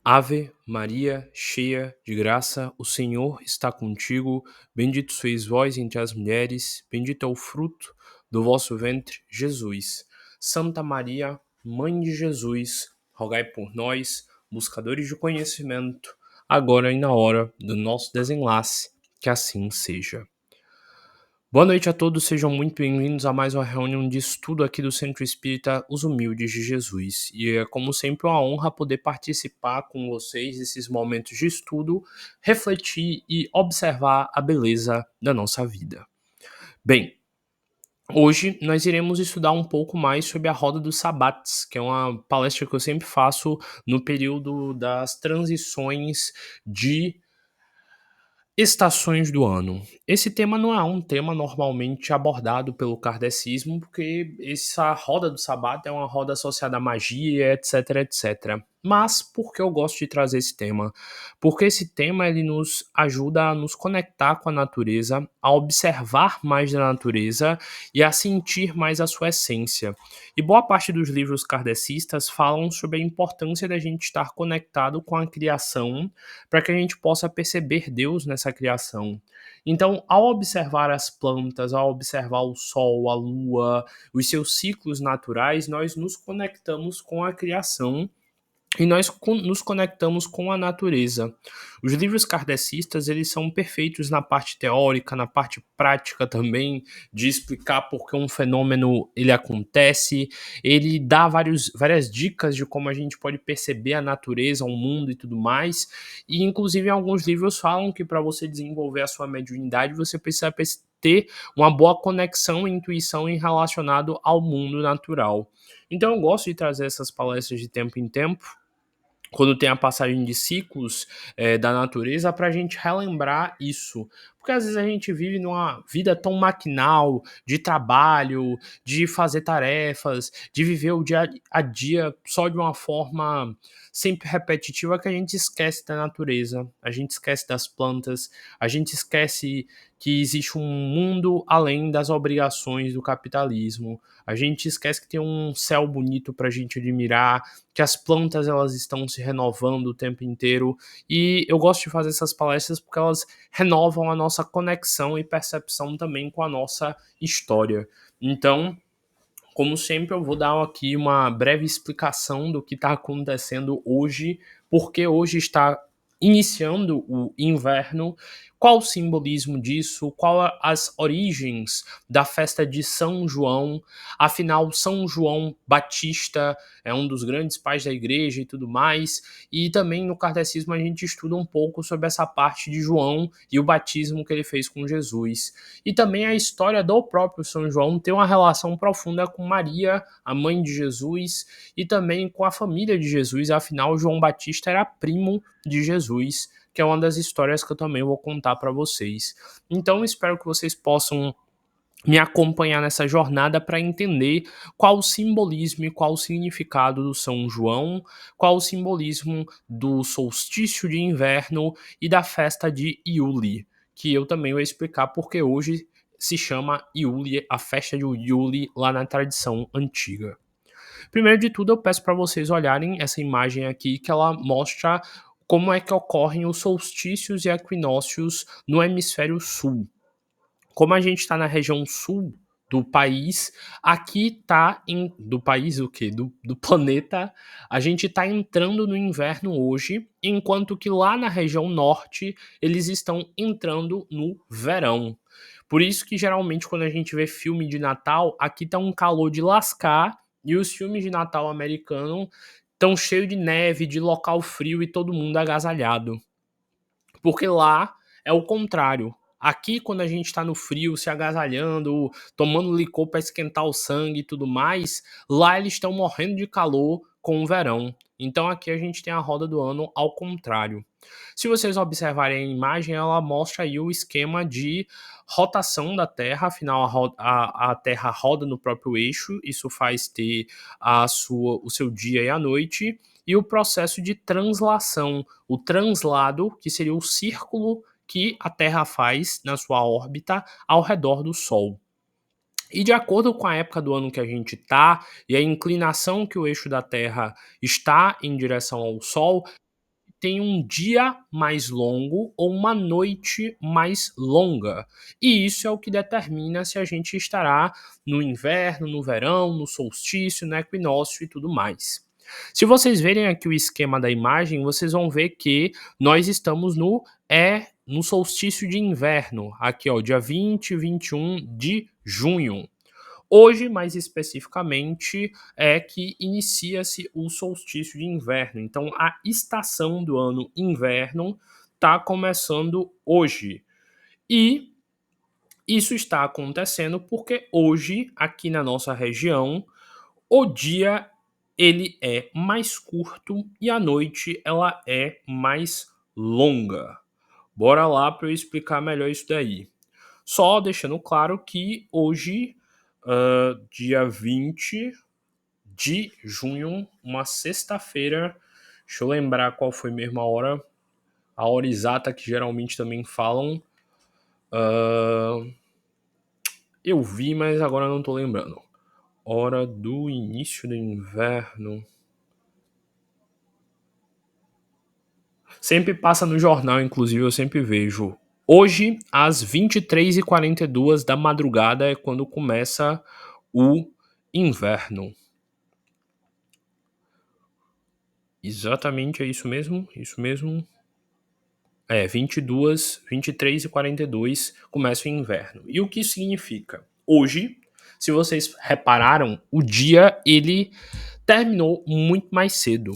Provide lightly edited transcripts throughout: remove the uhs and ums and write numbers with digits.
Ave Maria, cheia de graça, o Senhor está contigo. Bendito sois vós entre as mulheres, bendito é o fruto do vosso ventre, Jesus. Santa Maria, Mãe de Jesus, rogai por nós, buscadores de conhecimento, agora e na hora do nosso desenlace, que assim seja. Boa noite a todos, sejam muito bem-vindos a mais uma reunião de estudo aqui do Centro Espírita Os Humildes de Jesus. E é, como sempre, uma honra poder participar com vocês desses momentos de estudo, refletir e observar a beleza da nossa vida. Bem, hoje nós iremos estudar um pouco mais sobre a Roda dos Sabates, que é uma palestra que eu sempre faço no período das transições de estações do ano. Esse tema não é um tema normalmente abordado pelo kardecismo, porque essa roda do sabato é uma roda associada à magia, etc, etc. Mas por que eu gosto de trazer esse tema? Porque esse tema ele nos ajuda a nos conectar com a natureza, a observar mais da natureza e a sentir mais a sua essência. E boa parte dos livros kardecistas falam sobre a importância da gente estar conectado com a criação para que a gente possa perceber Deus nessa criação. Então, ao observar as plantas, ao observar o sol, a lua, os seus ciclos naturais, nós nos conectamos com a criação e nós nos conectamos com a natureza. Os livros kardecistas, eles são perfeitos na parte teórica, na parte prática também, de explicar por que um fenômeno ele acontece. Ele dá várias dicas de como a gente pode perceber a natureza, o mundo e tudo mais. E, inclusive, alguns livros falam que para você desenvolver a sua mediunidade, você precisa ter uma boa conexão e intuição em relacionado ao mundo natural. Então eu gosto de trazer essas palestras de tempo em tempo, quando tem a passagem de ciclos da natureza, para a gente relembrar isso. Porque às vezes a gente vive numa vida tão maquinal, de trabalho, de fazer tarefas, de viver o dia a dia só de uma forma sempre repetitiva, que a gente esquece da natureza, a gente esquece das plantas, a gente esquece que existe um mundo além das obrigações do capitalismo. A gente esquece que tem um céu bonito para a gente admirar, que as plantas elas estão se renovando o tempo inteiro, e eu gosto de fazer essas palestras porque elas renovam a nossa conexão e percepção também com a nossa história. Então, como sempre, eu vou dar aqui uma breve explicação do que está acontecendo hoje, porque hoje está iniciando o inverno, qual o simbolismo disso, qual as origens da festa de São João. Afinal, São João Batista é um dos grandes pais da igreja e tudo mais, e também no kardecismo a gente estuda um pouco sobre essa parte de João e o batismo que ele fez com Jesus. E também a história do próprio São João tem uma relação profunda com Maria, a mãe de Jesus, e também com a família de Jesus. Afinal, João Batista era primo de Jesus, que é uma das histórias que eu também vou contar para vocês. Então, espero que vocês possam me acompanhar nessa jornada para entender qual o simbolismo e qual o significado do São João, qual o simbolismo do solstício de inverno e da festa de Iule, que eu também vou explicar porque hoje se chama Iule, a festa de Iule lá na tradição antiga. Primeiro de tudo, eu peço para vocês olharem essa imagem aqui, que ela mostra como é que ocorrem os solstícios e equinócios no hemisfério sul. Como a gente está na região sul do país, aqui tá do país o quê? Do planeta, a gente está entrando no inverno hoje, enquanto que lá na região norte eles estão entrando no verão. Por isso que geralmente quando a gente vê filme de Natal, aqui tá um calor de lascar, e os filmes de Natal americano estão cheios de neve, de local frio e todo mundo agasalhado. Porque lá é o contrário. Aqui, quando a gente tá no frio, se agasalhando, tomando licor para esquentar o sangue e tudo mais, lá eles estão morrendo de calor com o verão. Então aqui a gente tem a roda do ano ao contrário. Se vocês observarem a imagem, ela mostra aí o esquema de rotação da Terra, afinal a Terra roda no próprio eixo, isso faz ter o seu dia e a noite, e o processo de translação, o translado, que seria o círculo que a Terra faz na sua órbita ao redor do Sol. E de acordo com a época do ano que a gente está e a inclinação que o eixo da Terra está em direção ao Sol, tem um dia mais longo ou uma noite mais longa. E isso é o que determina se a gente estará no inverno, no verão, no solstício, no equinócio e tudo mais. Se vocês verem aqui o esquema da imagem, vocês vão ver que nós estamos no solstício de inverno, aqui ó, dia 20 e 21 de junho. Hoje, mais especificamente, é que inicia-se o solstício de inverno. Então, a estação do ano inverno está começando hoje. E isso está acontecendo porque hoje, aqui na nossa região, o dia ele é mais curto e a noite ela é mais longa. Bora lá para eu explicar melhor isso daí. Só deixando claro que hoje, dia 20 de junho, uma sexta-feira, deixa eu lembrar qual foi mesmo a hora exata que geralmente também falam. Eu vi, mas agora não tô lembrando. Hora do início do inverno. Sempre passa no jornal, inclusive eu sempre vejo. Hoje, às 23h42 da madrugada, é quando começa o inverno. Exatamente, é isso mesmo, isso mesmo. 23h42 começa o inverno. E o que isso significa? Hoje, se vocês repararam, o dia ele terminou muito mais cedo.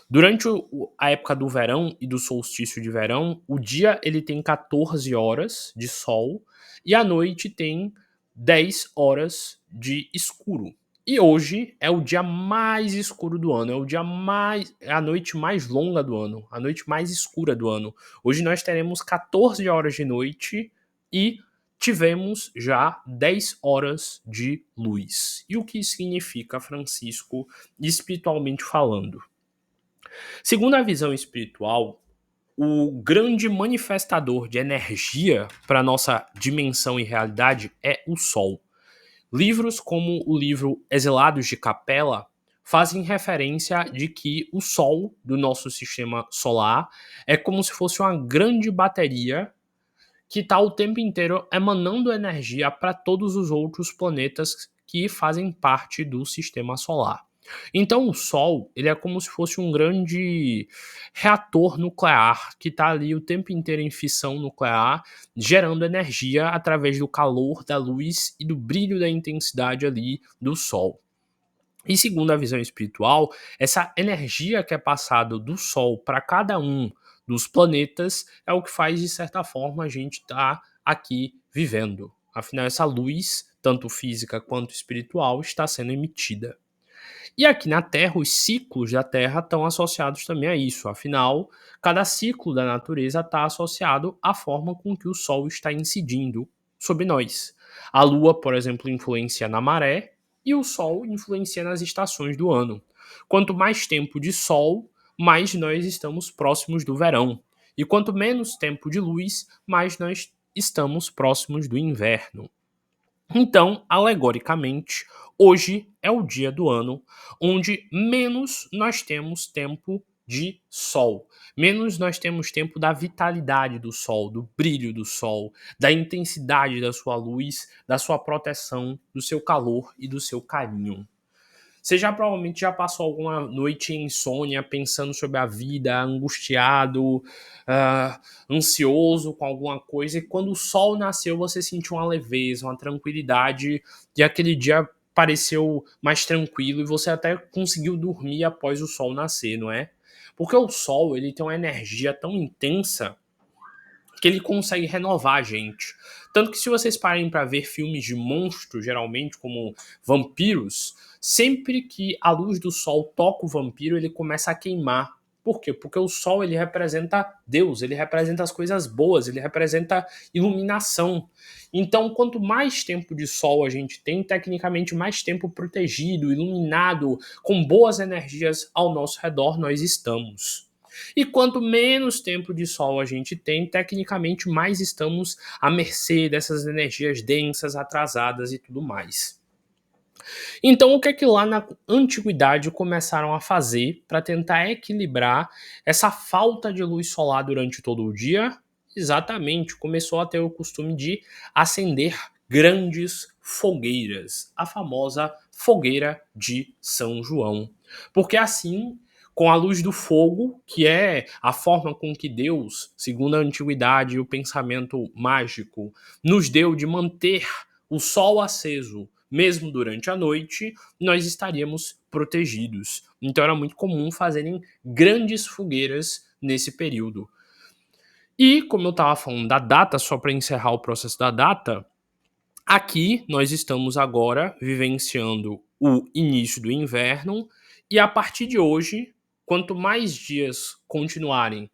Durante a época do verão e do solstício de verão, o dia ele tem 14 horas de sol e a noite tem 10 horas de escuro. E hoje é o dia mais escuro do ano, é a noite mais longa do ano, a noite mais escura do ano. Hoje nós teremos 14 horas de noite e tivemos já 10 horas de luz. E o que isso significa, Francisco, espiritualmente falando? Segundo a visão espiritual, o grande manifestador de energia para nossa dimensão e realidade é o Sol. Livros como o livro Exilados de Capela fazem referência de que o Sol do nosso sistema solar é como se fosse uma grande bateria que está o tempo inteiro emanando energia para todos os outros planetas que fazem parte do sistema solar. Então o Sol ele é como se fosse um grande reator nuclear que está ali o tempo inteiro em fissão nuclear, gerando energia através do calor, da luz e do brilho da intensidade ali do Sol. E segundo a visão espiritual, essa energia que é passada do Sol para cada um dos planetas é o que faz, de certa forma, a gente estar aqui vivendo. Afinal, essa luz, tanto física quanto espiritual, está sendo emitida. E aqui na Terra, os ciclos da Terra estão associados também a isso. Afinal, cada ciclo da natureza está associado à forma com que o Sol está incidindo sobre nós. A Lua, por exemplo, influencia na maré e o Sol influencia nas estações do ano. Quanto mais tempo de Sol, mais nós estamos próximos do verão. E quanto menos tempo de luz, mais nós estamos próximos do inverno. Então, alegoricamente, hoje é o dia do ano onde menos nós temos tempo de sol, menos nós temos tempo da vitalidade do sol, do brilho do sol, da intensidade da sua luz, da sua proteção, do seu calor e do seu carinho. Você já provavelmente já passou alguma noite em insônia pensando sobre a vida, angustiado, ansioso com alguma coisa, e quando o sol nasceu você sentiu uma leveza, uma tranquilidade, e aquele dia pareceu mais tranquilo e você até conseguiu dormir após o sol nascer, não é? Porque o sol ele tem uma energia tão intensa que ele consegue renovar a gente. Tanto que se vocês parem para ver filmes de monstros, geralmente como vampiros, sempre que a luz do sol toca o vampiro, ele começa a queimar. Por quê? Porque o sol ele representa Deus, ele representa as coisas boas, ele representa iluminação. Então, quanto mais tempo de sol a gente tem, tecnicamente mais tempo protegido, iluminado, com boas energias ao nosso redor nós estamos. E quanto menos tempo de sol a gente tem, tecnicamente mais estamos à mercê dessas energias densas, atrasadas e tudo mais. Então, o que é que lá na antiguidade começaram a fazer para tentar equilibrar essa falta de luz solar durante todo o dia? Exatamente, começou a ter o costume de acender grandes fogueiras, a famosa fogueira de São João. Porque assim, com a luz do fogo, que é a forma com que Deus, segundo a antiguidade e o pensamento mágico, nos deu de manter o sol aceso mesmo durante a noite, nós estaríamos protegidos. Então era muito comum fazerem grandes fogueiras nesse período. E, como eu estava falando da data, só para encerrar o processo da data, aqui nós estamos agora vivenciando o início do inverno, e a partir de hoje, quanto mais dias continuarem,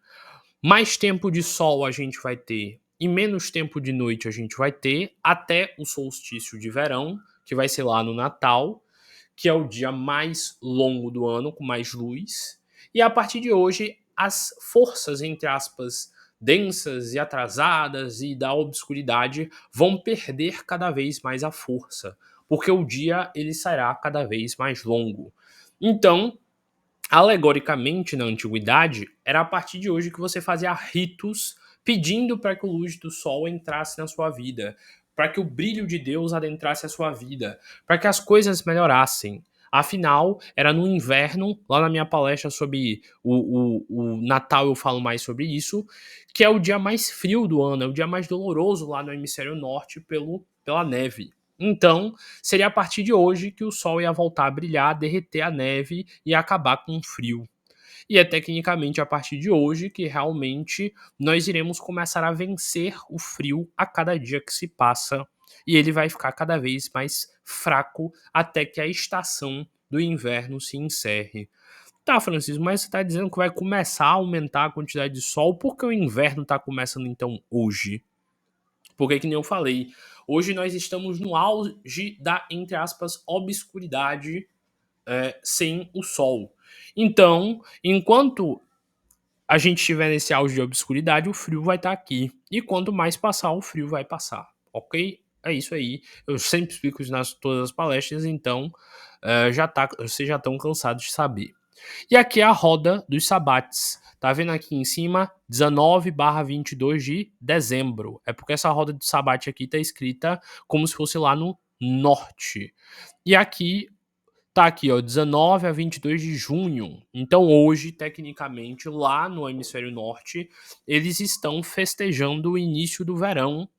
mais tempo de sol a gente vai ter e menos tempo de noite a gente vai ter até o solstício de verão, que vai ser lá no Natal, que é o dia mais longo do ano, com mais luz. E a partir de hoje, as forças, entre aspas, densas e atrasadas e da obscuridade vão perder cada vez mais a força, porque o dia ele será cada vez mais longo. Então, alegoricamente, na antiguidade, era a partir de hoje que você fazia ritos pedindo para que a luz do sol entrasse na sua vida, para que o brilho de Deus adentrasse a sua vida, para que as coisas melhorassem. Afinal, era no inverno, lá na minha palestra sobre o Natal eu falo mais sobre isso, que é o dia mais frio do ano, é o dia mais doloroso lá no hemisfério norte pela neve. Então, seria a partir de hoje que o sol ia voltar a brilhar, derreter a neve e acabar com o frio. E é tecnicamente a partir de hoje que realmente nós iremos começar a vencer o frio a cada dia que se passa. E ele vai ficar cada vez mais fraco até que a estação do inverno se encerre. Tá, Francisco, mas você está dizendo que vai começar a aumentar a quantidade de sol, por que o inverno está começando então hoje? Porque, que nem eu falei, hoje nós estamos no auge da, entre aspas, obscuridade sem o sol. Então, enquanto a gente estiver nesse auge de obscuridade, o frio vai estar aqui. E quanto mais passar, o frio vai passar. Ok? É isso aí. Eu sempre explico isso nas todas as palestras, então vocês já estão cansados de saber. E aqui é a roda dos sabates. Tá vendo aqui em cima? 19/22 de dezembro. É porque essa roda de sabate aqui tá escrita como se fosse lá no norte. E aqui tá aqui, ó, 19 a 22 de junho. Então hoje, tecnicamente, lá no hemisfério norte, eles estão festejando o início do verão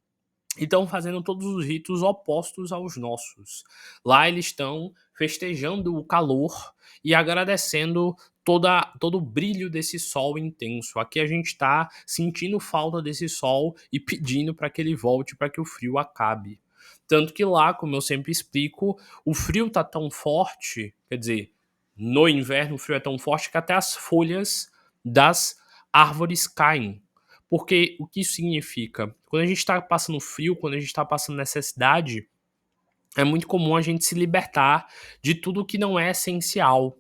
e estão fazendo todos os ritos opostos aos nossos. Lá eles estão festejando o calor e agradecendo todo o brilho desse sol intenso. Aqui a gente está sentindo falta desse sol e pedindo para que ele volte, para que o frio acabe. Tanto que lá, como eu sempre explico, o frio tá tão forte, quer dizer, no inverno o frio é tão forte que até as folhas das árvores caem. Porque o que isso significa? Quando a gente está passando frio, quando a gente está passando necessidade, é muito comum a gente se libertar de tudo que não é essencial.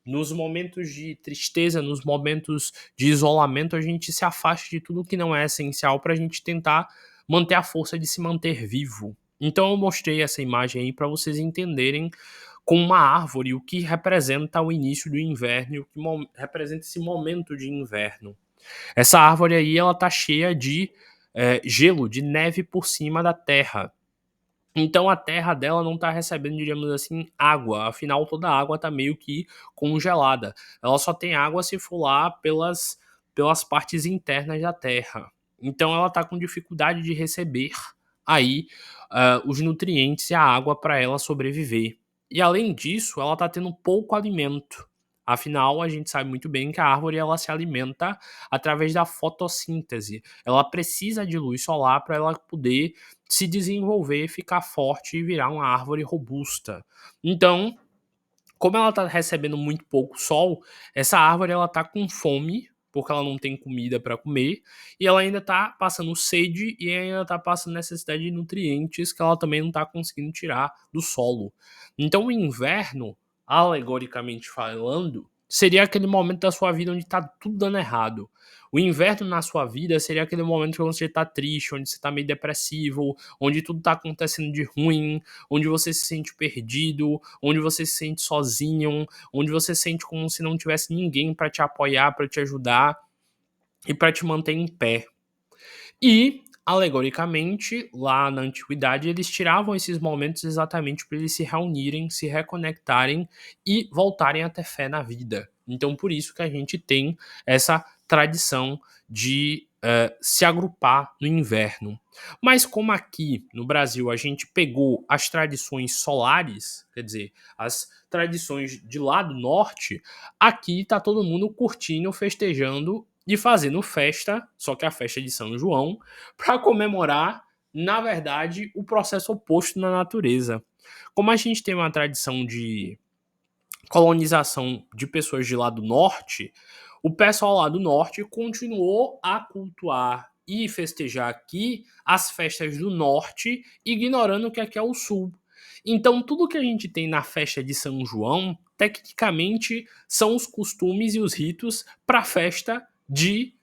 Nos momentos de tristeza, nos momentos de isolamento, a gente se afasta de tudo que não é essencial para a gente tentar manter a força de se manter vivo. Então eu mostrei essa imagem aí para vocês entenderem com uma árvore o que representa o início do inverno e o que representa esse momento de inverno. Essa árvore aí, ela tá cheia de gelo, de neve por cima da terra. Então a terra dela não está recebendo, digamos assim, água. Afinal, toda a água está meio que congelada. Ela só tem água se for lá pelas partes internas da terra. Então ela está com dificuldade de receber aí os nutrientes e a água para ela sobreviver. E além disso, ela está tendo pouco alimento. Afinal, a gente sabe muito bem que a árvore ela se alimenta através da fotossíntese. Ela precisa de luz solar para ela poder se desenvolver, ficar forte e virar uma árvore robusta. Então, como ela está recebendo muito pouco sol, essa árvore ela está com fome, porque ela não tem comida para comer, e ela ainda está passando sede e ainda está passando necessidade de nutrientes que ela também não está conseguindo tirar do solo. Então, o inverno, alegoricamente falando, seria aquele momento da sua vida onde tá tudo dando errado. O inverno na sua vida seria aquele momento que você tá triste, onde você tá meio depressivo, onde tudo tá acontecendo de ruim, onde você se sente perdido, onde você se sente sozinho, onde você sente como se não tivesse ninguém para te apoiar, para te ajudar e para te manter em pé. E, alegoricamente, lá na antiguidade, eles tiravam esses momentos exatamente para eles se reunirem, se reconectarem e voltarem a ter fé na vida. Então, por isso que a gente tem essa tradição de se agrupar no inverno. Mas como aqui no Brasil a gente pegou as tradições solares, quer dizer, as tradições de lá do norte, aqui tá todo mundo curtindo, festejando e fazendo festa, só que a festa de São João, para comemorar, na verdade, o processo oposto na natureza. Como a gente tem uma tradição de colonização de pessoas de lá do norte, o pessoal lá do norte continuou a cultuar e festejar aqui as festas do norte, ignorando o que aqui é o sul. Então, tudo que a gente tem na festa de São João, tecnicamente, são os costumes e os ritos para a festa de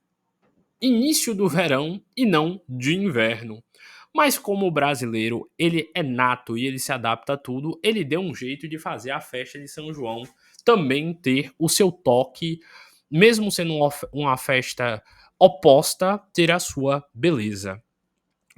início do verão e não de inverno. Mas como o brasileiro, ele é nato e ele se adapta a tudo, ele deu um jeito de fazer a festa de São João também ter o seu toque, mesmo sendo uma festa oposta, ter a sua beleza.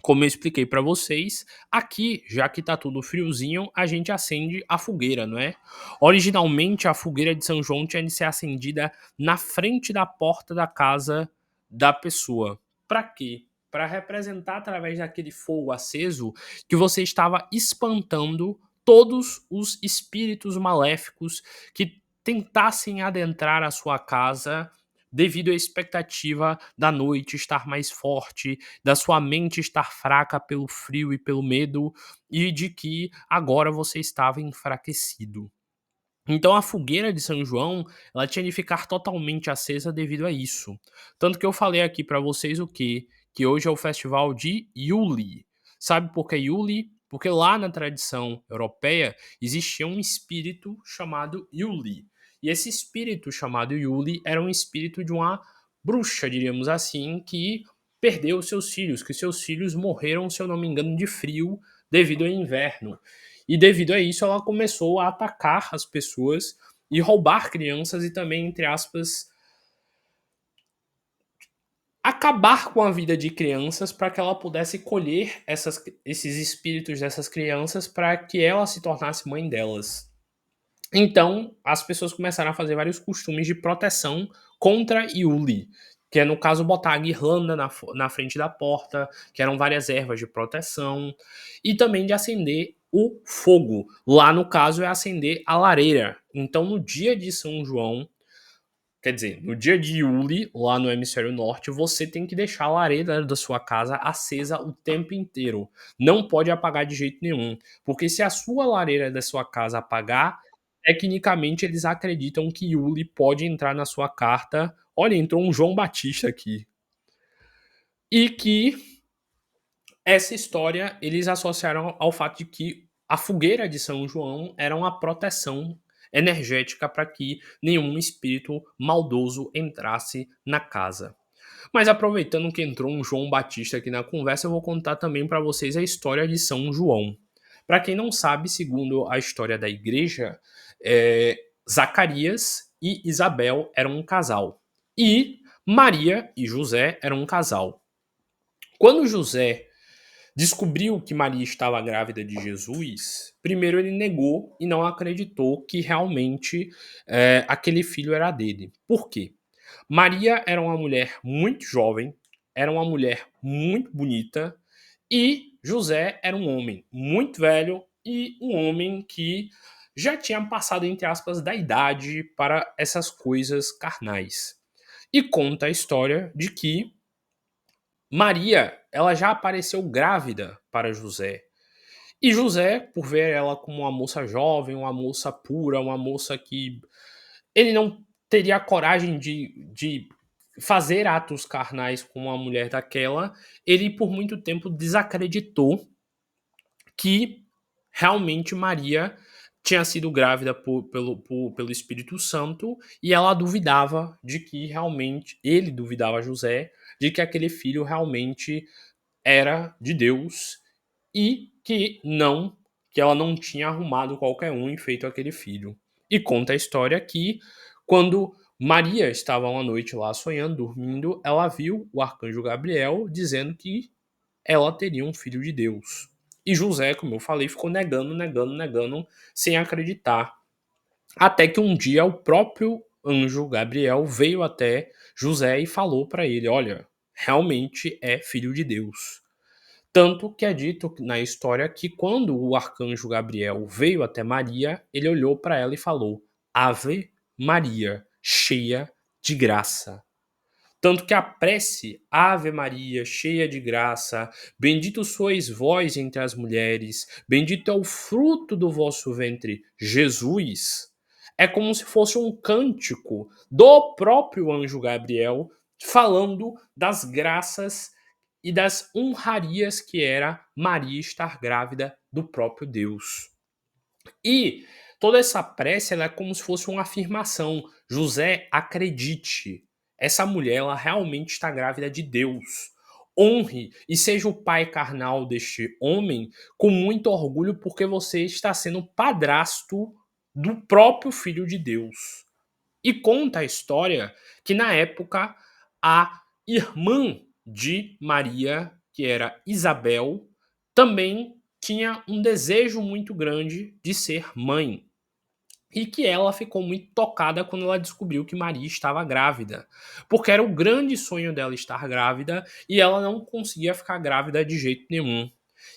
Como eu expliquei para vocês, aqui, já que tá tudo friozinho, a gente acende a fogueira, não é? Originalmente, a fogueira de São João tinha de ser acendida na frente da porta da casa da pessoa. Para quê? Para representar através daquele fogo aceso que você estava espantando todos os espíritos maléficos que tentassem adentrar a sua casa devido à expectativa da noite estar mais forte, da sua mente estar fraca pelo frio e pelo medo, e de que agora você estava enfraquecido. Então a fogueira de São João, ela tinha de ficar totalmente acesa devido a isso. Tanto que eu falei aqui para vocês o quê? Que hoje é o festival de Yuli. Sabe por que Yuli? Porque lá na tradição europeia existia um espírito chamado Yuli. E esse espírito chamado Yuli era um espírito de uma bruxa, diríamos assim, que perdeu seus filhos, que seus filhos morreram, se eu não me engano, de frio devido ao inverno. E devido a isso, ela começou a atacar as pessoas e roubar crianças e também, entre aspas, acabar com a vida de crianças para que ela pudesse colher esses espíritos dessas crianças para que ela se tornasse mãe delas. Então, as pessoas começaram a fazer vários costumes de proteção contra Yuli, que é, no caso, botar a guirlanda na frente da porta, que eram várias ervas de proteção, e também de acender o fogo. Lá, no caso, é acender a lareira. Então, no dia de São João, quer dizer, no dia de Yuli, lá no hemisfério norte, você tem que deixar a lareira da sua casa acesa o tempo inteiro. Não pode apagar de jeito nenhum. Porque se a sua lareira da sua casa apagar, tecnicamente eles acreditam que Yuli pode entrar na sua carta. Olha, entrou um João Batista aqui. E que essa história eles associaram ao fato de que a fogueira de São João era uma proteção energética para que nenhum espírito maldoso entrasse na casa. Mas aproveitando que entrou um João Batista aqui na conversa, eu vou contar também para vocês a história de São João. Para quem não sabe, segundo a história da igreja, Zacarias e Isabel eram um casal. E Maria e José eram um casal. Quando José descobriu que Maria estava grávida de Jesus, primeiro ele negou e não acreditou que realmente aquele filho era dele. Por quê? Maria era uma mulher muito jovem, era uma mulher muito bonita, e José era um homem muito velho e um homem que já tinha passado, entre aspas, da idade para essas coisas carnais. E conta a história de que Maria, ela já apareceu grávida para José. E José, por ver ela como uma moça jovem, uma moça pura, uma moça que ele não teria coragem de fazer atos carnais com uma mulher daquela, ele por muito tempo desacreditou que realmente Maria tinha sido grávida pelo Espírito Santo e ela duvidava de que realmente, ele duvidava, José, de que aquele filho realmente era de Deus e que ela não tinha arrumado qualquer um e feito aquele filho. E conta a história que quando Maria estava uma noite lá sonhando, dormindo, ela viu o arcanjo Gabriel dizendo que ela teria um filho de Deus. E José, como eu falei, ficou negando, negando, negando, sem acreditar. Até que um dia o próprio anjo Gabriel veio até José e falou para ele: Olha, realmente é filho de Deus. Tanto que é dito na história que quando o arcanjo Gabriel veio até Maria, ele olhou para ela e falou: Ave Maria, cheia de graça. Tanto que a prece, Ave Maria, cheia de graça, bendito sois vós entre as mulheres, bendito é o fruto do vosso ventre, Jesus, é como se fosse um cântico do próprio anjo Gabriel falando das graças e das honrarias que era Maria estar grávida do próprio Deus. E toda essa prece ela é como se fosse uma afirmação. José, acredite. Essa mulher ela realmente está grávida de Deus. Honre e seja o pai carnal deste homem com muito orgulho, porque você está sendo padrasto do próprio filho de Deus. E conta a história que na época a irmã de Maria, que era Isabel, também tinha um desejo muito grande de ser mãe. E que ela ficou muito tocada quando ela descobriu que Maria estava grávida. Porque era o grande sonho dela estar grávida e ela não conseguia ficar grávida de jeito nenhum.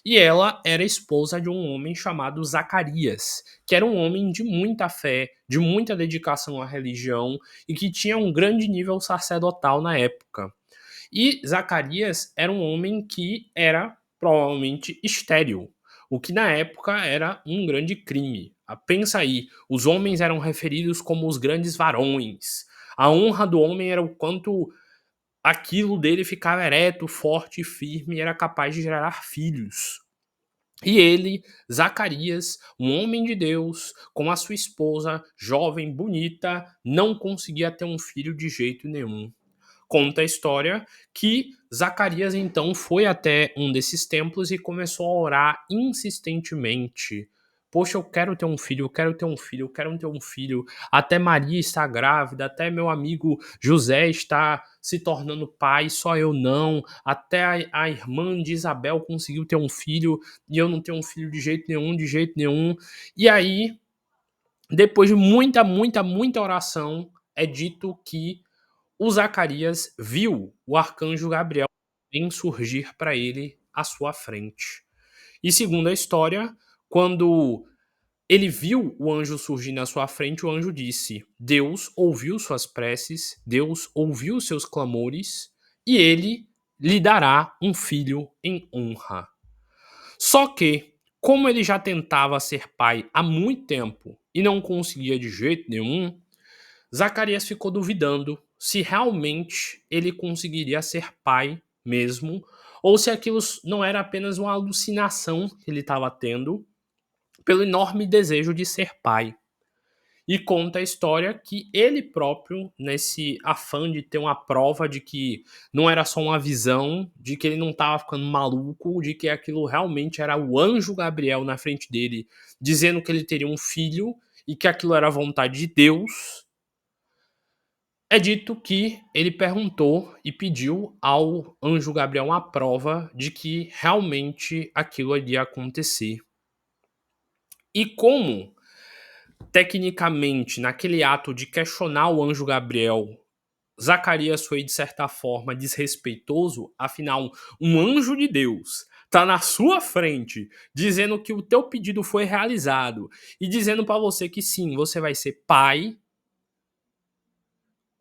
E ela era esposa de um homem chamado Zacarias, que era um homem de muita fé, de muita dedicação à religião e que tinha um grande nível sacerdotal na época. E Zacarias era um homem que era provavelmente estéril, o que na época era um grande crime. Pensa aí, os homens eram referidos como os grandes varões. A honra do homem era o quanto aquilo dele ficava ereto, forte e firme e era capaz de gerar filhos. E ele, Zacarias, um homem de Deus, com a sua esposa, jovem, bonita, não conseguia ter um filho de jeito nenhum. Conta a história que Zacarias então foi até um desses templos e começou a orar insistentemente. Poxa, eu quero ter um filho, eu quero ter um filho, eu quero ter um filho. Até Maria está grávida, até meu amigo José está se tornando pai, só eu não. Até a irmã de Isabel conseguiu ter um filho e eu não tenho um filho de jeito nenhum, de jeito nenhum. E aí, depois de muita, muita, muita oração, é dito que o Zacarias viu o arcanjo Gabriel em surgir para ele à sua frente. E segundo a história, quando ele viu o anjo surgir na sua frente, o anjo disse: Deus ouviu suas preces, Deus ouviu seus clamores, e ele lhe dará um filho em honra. Só que, como ele já tentava ser pai há muito tempo e não conseguia de jeito nenhum, Zacarias ficou duvidando se realmente ele conseguiria ser pai mesmo, ou se aquilo não era apenas uma alucinação que ele estava tendo pelo enorme desejo de ser pai. E conta a história que ele próprio, nesse afã de ter uma prova de que não era só uma visão, de que ele não estava ficando maluco, de que aquilo realmente era o anjo Gabriel na frente dele, dizendo que ele teria um filho e que aquilo era a vontade de Deus, é dito que ele perguntou e pediu ao anjo Gabriel uma prova de que realmente aquilo iria acontecer. E como, tecnicamente, naquele ato de questionar o anjo Gabriel, Zacarias foi, de certa forma, desrespeitoso, afinal, um anjo de Deus tá na sua frente, dizendo que o teu pedido foi realizado e dizendo para você que sim, você vai ser pai.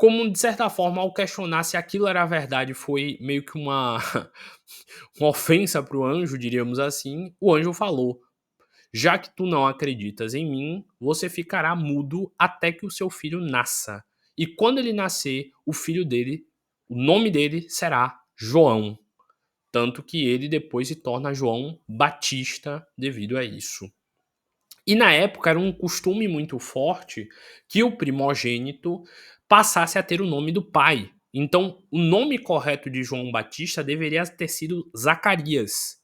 Como, de certa forma, ao questionar se aquilo era verdade, foi meio que uma, uma ofensa para o anjo, diríamos assim, o anjo falou: Já que tu não acreditas em mim, você ficará mudo até que o seu filho nasça. E quando ele nascer, o filho dele, o nome dele será João. Tanto que ele depois se torna João Batista devido a isso. E na época era um costume muito forte que o primogênito passasse a ter o nome do pai. Então, o nome correto de João Batista deveria ter sido Zacarias.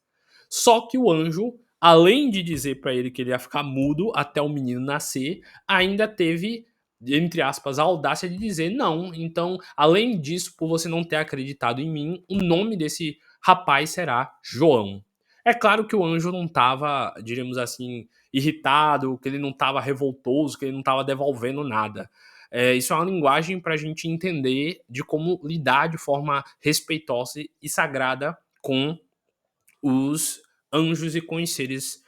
Só que o anjo, além de dizer para ele que ele ia ficar mudo até o menino nascer, ainda teve, entre aspas, a audácia de dizer não. Então, além disso, por você não ter acreditado em mim, o nome desse rapaz será João. É claro que o anjo não estava, diríamos assim, irritado, que ele não estava revoltoso, que ele não estava devolvendo nada. Isso é uma linguagem para a gente entender de como lidar de forma respeitosa e sagrada com os anjos e com os seres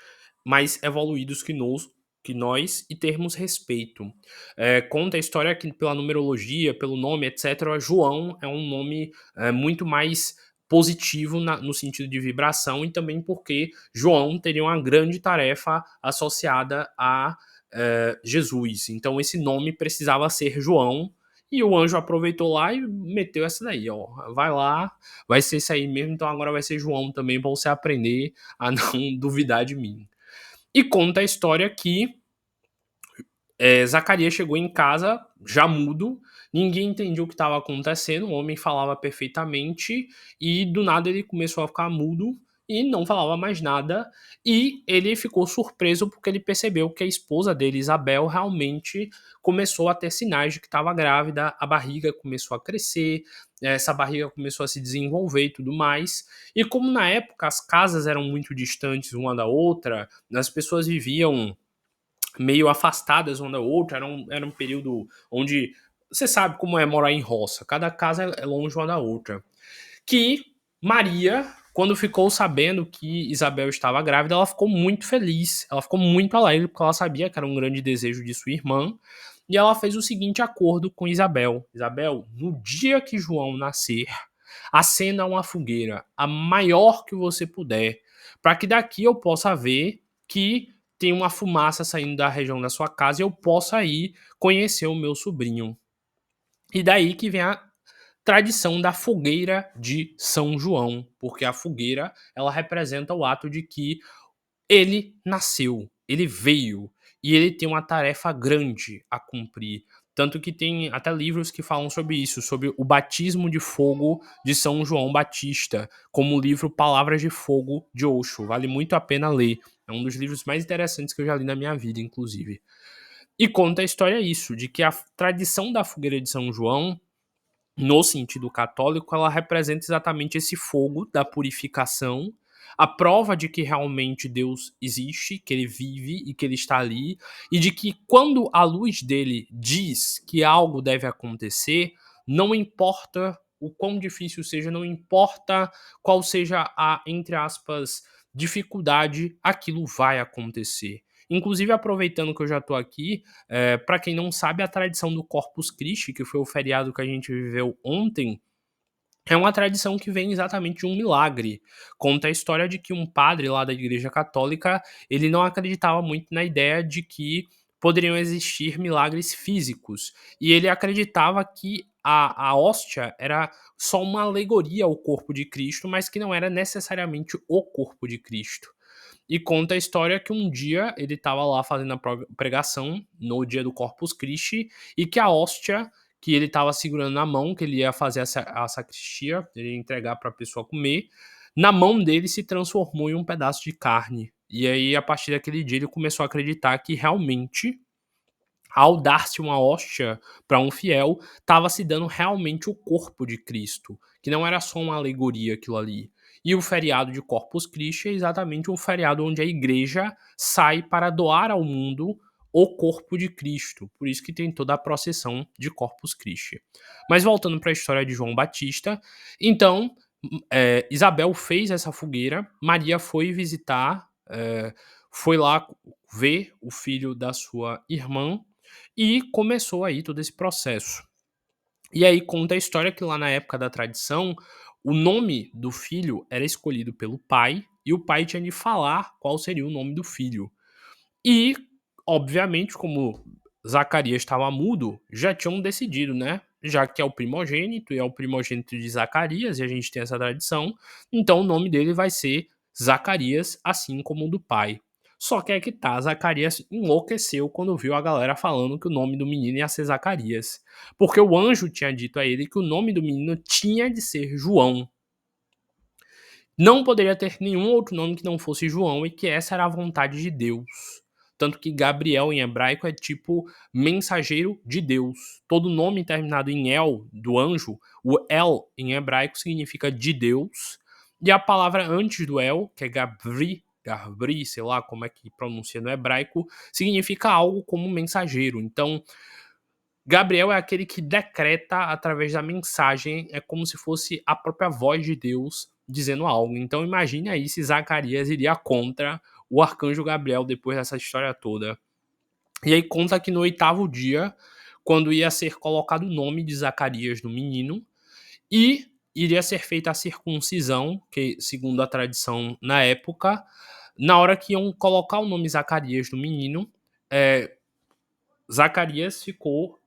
mais evoluídos que nós e termos respeito. Conta a história que, pela numerologia, pelo nome, etc., João é um nome muito mais positivo no sentido de vibração e também porque João teria uma grande tarefa associada a Jesus. Então, esse nome precisava ser João. E o anjo aproveitou lá e meteu essa daí, ó. Vai lá, vai ser isso aí mesmo, então agora vai ser João também pra você aprender a não duvidar de mim. E conta a história que Zacarias chegou em casa já mudo, ninguém entendia o que estava acontecendo, o homem falava perfeitamente e do nada ele começou a ficar mudo e não falava mais nada. E ele ficou surpreso porque ele percebeu que a esposa dele, Isabel, realmente começou a ter sinais de que estava grávida, a barriga começou a crescer, essa barriga começou a se desenvolver e tudo mais. E como na época as casas eram muito distantes uma da outra, as pessoas viviam meio afastadas uma da outra, era um período onde você sabe como é morar em roça, cada casa é longe uma da outra. Que Maria, quando ficou sabendo que Isabel estava grávida, ela ficou muito feliz, ela ficou muito alegre, porque ela sabia que era um grande desejo de sua irmã, e ela fez o seguinte acordo com Isabel: Isabel, no dia que João nascer, acenda uma fogueira, a maior que você puder, para que daqui eu possa ver que tem uma fumaça saindo da região da sua casa e eu possa ir conhecer o meu sobrinho. E daí que vem a tradição da fogueira de São João, porque a fogueira ela representa o ato de que ele nasceu, ele veio e ele tem uma tarefa grande a cumprir. Tanto que tem até livros que falam sobre isso, sobre o batismo de fogo de São João Batista, como o livro Palavras de Fogo de Osho. Vale muito a pena ler. É um dos livros mais interessantes que eu já li na minha vida, inclusive. E conta a história isso, de que a tradição da fogueira de São João no sentido católico, ela representa exatamente esse fogo da purificação, a prova de que realmente Deus existe, que ele vive e que ele está ali, e de que quando a luz dele diz que algo deve acontecer, não importa o quão difícil seja, não importa qual seja a, entre aspas, dificuldade, aquilo vai acontecer. Inclusive, aproveitando que eu já estou aqui, para quem não sabe, a tradição do Corpus Christi, que foi o feriado que a gente viveu ontem, é uma tradição que vem exatamente de um milagre. Conta a história de que um padre lá da Igreja Católica, ele não acreditava muito na ideia de que poderiam existir milagres físicos. E ele acreditava que a hóstia era só uma alegoria ao corpo de Cristo, mas que não era necessariamente o corpo de Cristo. E conta a história que um dia ele estava lá fazendo a pregação no dia do Corpus Christi e que a hóstia que ele estava segurando na mão, que ele ia fazer a sacristia, ele ia entregar para a pessoa comer, na mão dele se transformou em um pedaço de carne. E aí, a partir daquele dia, ele começou a acreditar que realmente, ao dar-se uma hóstia para um fiel, estava se dando realmente o corpo de Cristo, que não era só uma alegoria aquilo ali. E o feriado de Corpus Christi é exatamente um feriado onde a igreja sai para doar ao mundo o corpo de Cristo. Por isso que tem toda a procissão de Corpus Christi. Mas voltando para a história de João Batista, então Isabel fez essa fogueira, Maria foi visitar, foi lá ver o filho da sua irmã e começou aí todo esse processo. E aí conta a história que lá na época da tradição, o nome do filho era escolhido pelo pai e o pai tinha de falar qual seria o nome do filho. E, obviamente, como Zacarias estava mudo, já tinham decidido, né? Já que é o primogênito e é o primogênito de Zacarias, e a gente tem essa tradição, então o nome dele vai ser Zacarias, assim como o do pai. Só que é que tá, Zacarias enlouqueceu quando viu a galera falando que o nome do menino ia ser Zacarias. Porque o anjo tinha dito a ele que o nome do menino tinha de ser João. Não poderia ter nenhum outro nome que não fosse João e que essa era a vontade de Deus. Tanto que Gabriel em hebraico é tipo mensageiro de Deus. Todo nome terminado em El, do anjo, o El em hebraico significa de Deus. E a palavra antes do El, que é Gabri, sei lá como é que pronuncia no hebraico, significa algo como mensageiro. Então, Gabriel é aquele que decreta através da mensagem, é como se fosse a própria voz de Deus dizendo algo. Então imagine aí se Zacarias iria contra o arcanjo Gabriel depois dessa história toda. E aí conta que no 8º dia, quando ia ser colocado o nome de Zacarias no menino, e iria ser feita a circuncisão, que segundo a tradição na época, na hora que iam colocar o nome Zacarias no menino, Zacarias ficou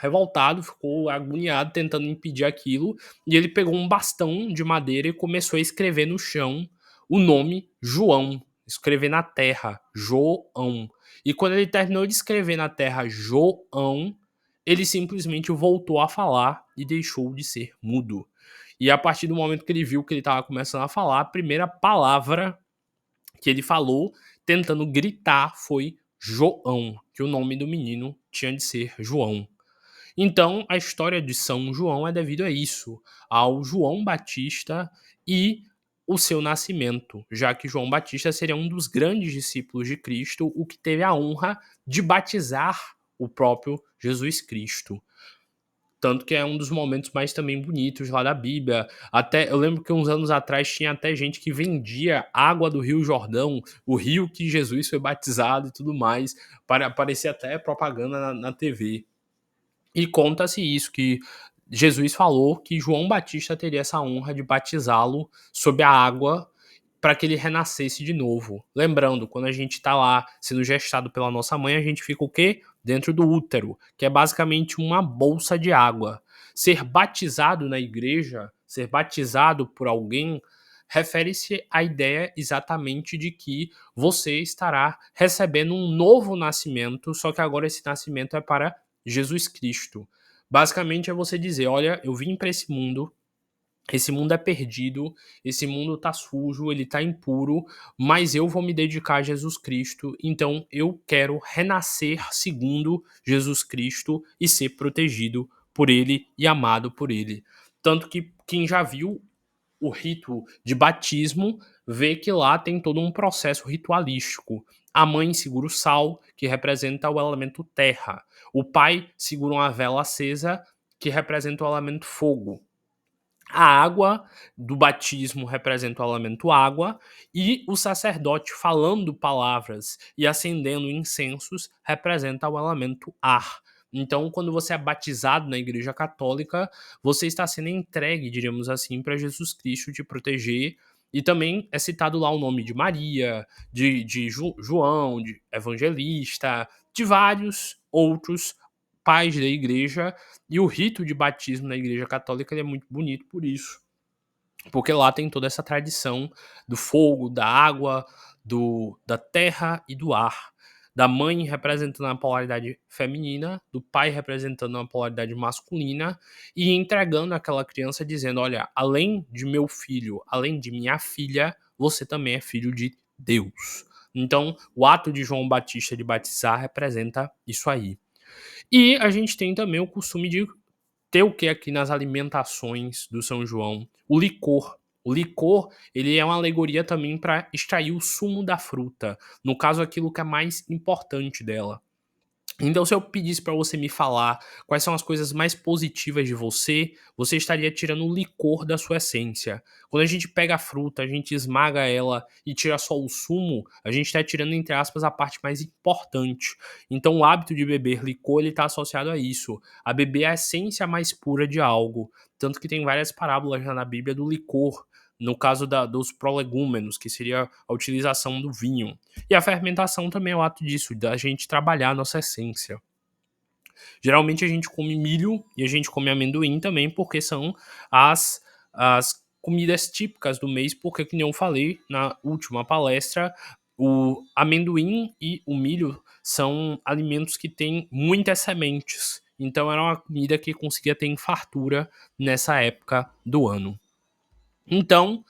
revoltado, ficou agoniado tentando impedir aquilo, e ele pegou um bastão de madeira e começou a escrever no chão o nome João, escrever na terra, João. E quando ele terminou de escrever na terra João, ele simplesmente voltou a falar e deixou de ser mudo. E a partir do momento que ele viu que ele estava começando a falar, a primeira palavra que ele falou, tentando gritar, foi João, que o nome do menino tinha de ser João. Então, a história de São João é devido a isso, ao João Batista e o seu nascimento, já que João Batista seria um dos grandes discípulos de Cristo, o que teve a honra de batizar o próprio Jesus Cristo. Tanto que é um dos momentos mais também bonitos lá da Bíblia. Até eu lembro que uns anos atrás tinha até gente que vendia água do Rio Jordão, o rio que Jesus foi batizado e tudo mais, para aparecer até propaganda na TV. E conta-se isso, que Jesus falou que João Batista teria essa honra de batizá-lo sob a água para que ele renascesse de novo. Lembrando, quando a gente está lá sendo gestado pela nossa mãe, a gente fica o quê? Dentro do útero, que é basicamente uma bolsa de água. Ser batizado na igreja, ser batizado por alguém, refere-se à ideia exatamente de que você estará recebendo um novo nascimento, só que agora esse nascimento é para Jesus Cristo. Basicamente é você dizer, olha, eu vim para esse mundo é perdido, esse mundo tá sujo, ele tá impuro, mas eu vou me dedicar a Jesus Cristo, então eu quero renascer segundo Jesus Cristo e ser protegido por ele e amado por ele. Tanto que quem já viu o rito de batismo vê que lá tem todo um processo ritualístico. A mãe segura o sal, que representa o elemento terra. O pai segura uma vela acesa, que representa o elemento fogo. A água do batismo representa o elemento água, e o sacerdote falando palavras e acendendo incensos representa o elemento ar. Então, quando você é batizado na Igreja Católica, você está sendo entregue, diríamos assim, para Jesus Cristo te proteger. E também é citado lá o nome de Maria, de João, de Evangelista, de vários outros pais da igreja, e o rito de batismo na Igreja Católica ele é muito bonito por isso. Porque lá tem toda essa tradição do fogo, da água, da terra e do ar. Da mãe representando a polaridade feminina, do pai representando a polaridade masculina, e entregando aquela criança dizendo: olha, além de meu filho, além de minha filha, você também é filho de Deus. Então, o ato de João Batista de batizar representa isso aí. E a gente tem também o costume de ter o que aqui nas alimentações do São João? O licor. O licor, ele é uma alegoria também para extrair o sumo da fruta, no caso aquilo que é mais importante dela. Então, se eu pedisse para você me falar quais são as coisas mais positivas de você, você estaria tirando o licor da sua essência. Quando a gente pega a fruta, a gente esmaga ela e tira só o sumo, a gente está tirando, entre aspas, a parte mais importante. Então, o hábito de beber licor está associado a isso, a beber a essência mais pura de algo. Tanto que tem várias parábolas já na Bíblia do licor, no caso dos prolegúmenos, que seria a utilização do vinho. E a fermentação também é o ato disso, da gente trabalhar a nossa essência. Geralmente a gente come milho e a gente come amendoim também, porque são as comidas típicas do mês, porque, como eu falei na última palestra, O amendoim e o milho são alimentos que têm muitas sementes. Então era uma comida que conseguia ter em fartura nessa época do ano. Então,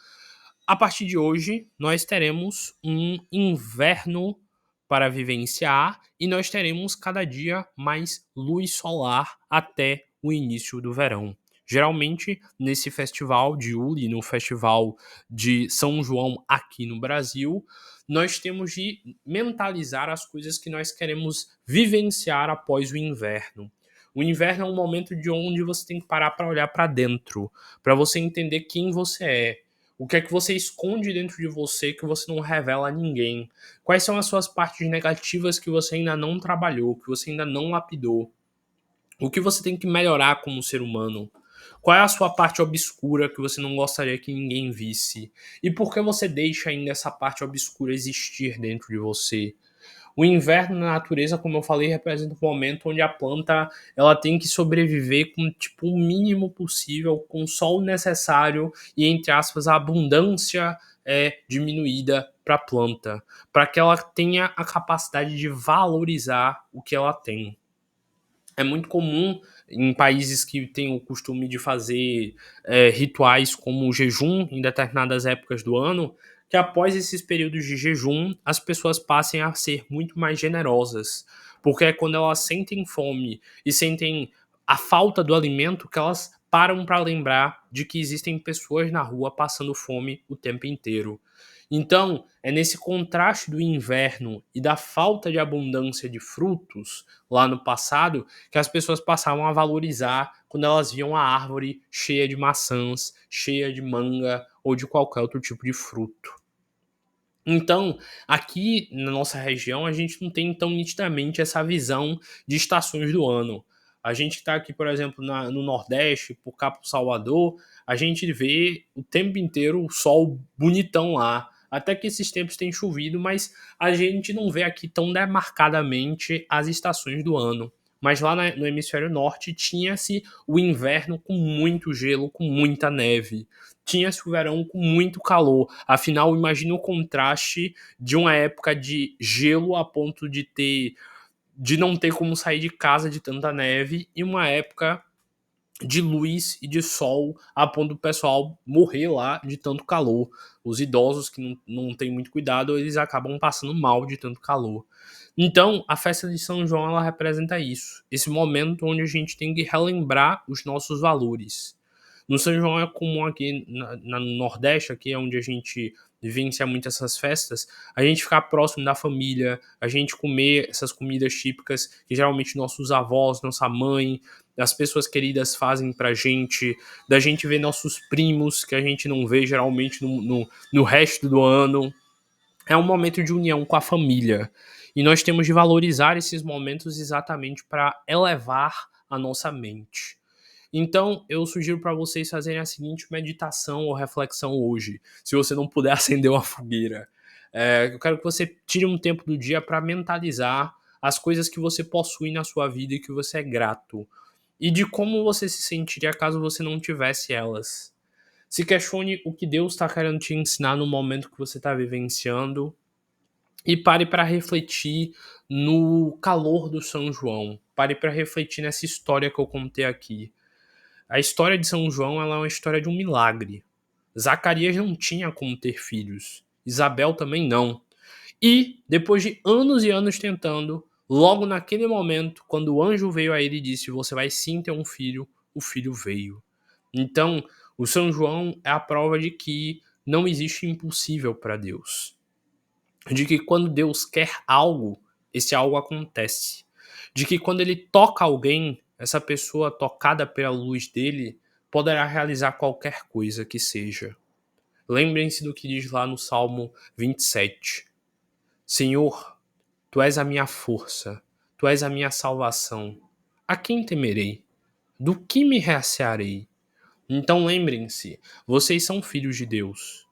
a partir de hoje, nós teremos um inverno para vivenciar e nós teremos cada dia mais luz solar até o início do verão. Geralmente, nesse festival de Uli, no festival de São João aqui no Brasil, nós temos de mentalizar as coisas que nós queremos vivenciar após o inverno. O inverno é um momento de onde você tem que parar para olhar para dentro, para você entender quem você é, o que é que você esconde dentro de você que você não revela a ninguém? Quais são as suas partes negativas que você ainda não trabalhou, que você ainda não lapidou? O que você tem que melhorar como ser humano? Qual é a sua parte obscura que você não gostaria que ninguém visse? E por que você deixa ainda essa parte obscura existir dentro de você? O inverno na natureza, como eu falei, representa um momento onde a planta ela tem que sobreviver com tipo o mínimo possível, com o sol necessário e entre aspas a abundância é diminuída para a planta, para que ela tenha a capacidade de valorizar o que ela tem. É muito comum em países que têm o costume de fazer rituais como o jejum em determinadas épocas do ano, que após esses períodos de jejum as pessoas passem a ser muito mais generosas. Porque é quando elas sentem fome e sentem a falta do alimento que elas param para lembrar de que existem pessoas na rua passando fome o tempo inteiro. Então, é nesse contraste do inverno e da falta de abundância de frutos lá no passado que as pessoas passavam a valorizar quando elas viam a árvore cheia de maçãs, cheia de manga ou de qualquer outro tipo de fruto. Então, aqui na nossa região, a gente não tem tão nitidamente essa visão de estações do ano. A gente está aqui, por exemplo, no Nordeste, por cá pro Salvador, a gente vê o tempo inteiro o sol bonitão lá. Até que esses tempos têm chovido, mas a gente não vê aqui tão demarcadamente as estações do ano. Mas lá no hemisfério norte tinha-se o inverno com muito gelo, com muita neve. Tinha-se o verão com muito calor. Afinal, imagina o contraste de uma época de gelo a ponto de não ter como sair de casa de tanta neve e uma época de luz e de sol a ponto do pessoal morrer lá de tanto calor. Os idosos que não têm muito cuidado, eles acabam passando mal de tanto calor. Então, a festa de São João, ela representa isso. Esse momento onde a gente tem que relembrar os nossos valores. No São João é comum aqui no Nordeste, aqui é onde a gente vivencia muito essas festas, a gente ficar próximo da família, a gente comer essas comidas típicas que geralmente nossos avós, nossa mãe, as pessoas queridas fazem pra gente, da gente ver nossos primos, que a gente não vê geralmente no resto do ano. É um momento de união com a família. E nós temos de valorizar esses momentos exatamente para elevar a nossa mente. Então, eu sugiro para vocês fazerem a seguinte meditação ou reflexão hoje, se você não puder acender uma fogueira. Eu quero que você tire um tempo do dia para mentalizar as coisas que você possui na sua vida e que você é grato. E de como você se sentiria caso você não tivesse elas. Se questione o que Deus está querendo te ensinar no momento que você está vivenciando e pare para refletir no calor do São João. Pare para refletir nessa história que eu contei aqui. A história de São João ela é uma história de um milagre. Zacarias não tinha como ter filhos. Isabel também não. E, depois de anos e anos tentando, logo naquele momento, quando o anjo veio a ele e disse: Você vai sim ter um filho, o filho veio. Então, o São João é a prova de que não existe impossível para Deus. De que quando Deus quer algo, esse algo acontece. De que quando ele toca alguém, essa pessoa tocada pela luz dele poderá realizar qualquer coisa que seja. Lembrem-se do que diz lá no Salmo 27. Senhor, tu és a minha força, tu és a minha salvação. A quem temerei? Do que me recearei? Então lembrem-se, vocês são filhos de Deus.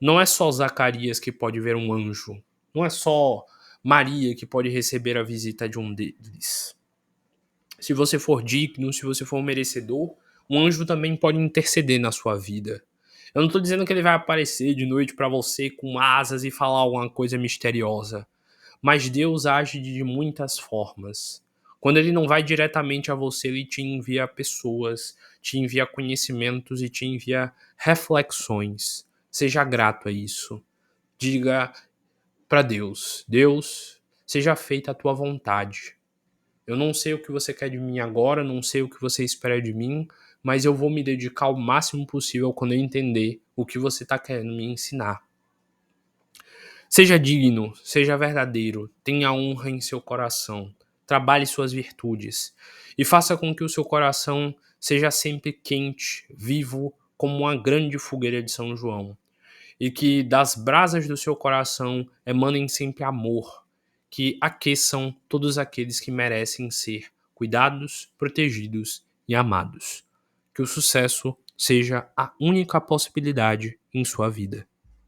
Não é só Zacarias que pode ver um anjo. Não é só Maria que pode receber a visita de um deles. Se você for digno, se você for merecedor, um anjo também pode interceder na sua vida. Eu não tô dizendo que ele vai aparecer de noite pra você com asas e falar alguma coisa misteriosa, mas Deus age de muitas formas. Quando ele não vai diretamente a você, ele te envia pessoas, te envia conhecimentos e te envia reflexões. Seja grato a isso. Diga para Deus: Deus, seja feita a tua vontade. Eu não sei o que você quer de mim agora, não sei o que você espera de mim, mas eu vou me dedicar o máximo possível quando eu entender o que você está querendo me ensinar. Seja digno, seja verdadeiro, tenha honra em seu coração, trabalhe suas virtudes e faça com que o seu coração seja sempre quente, vivo, como uma grande fogueira de São João, e que das brasas do seu coração emanem sempre amor, que aqueçam todos aqueles que merecem ser cuidados, protegidos e amados. Que o sucesso seja a única possibilidade em sua vida.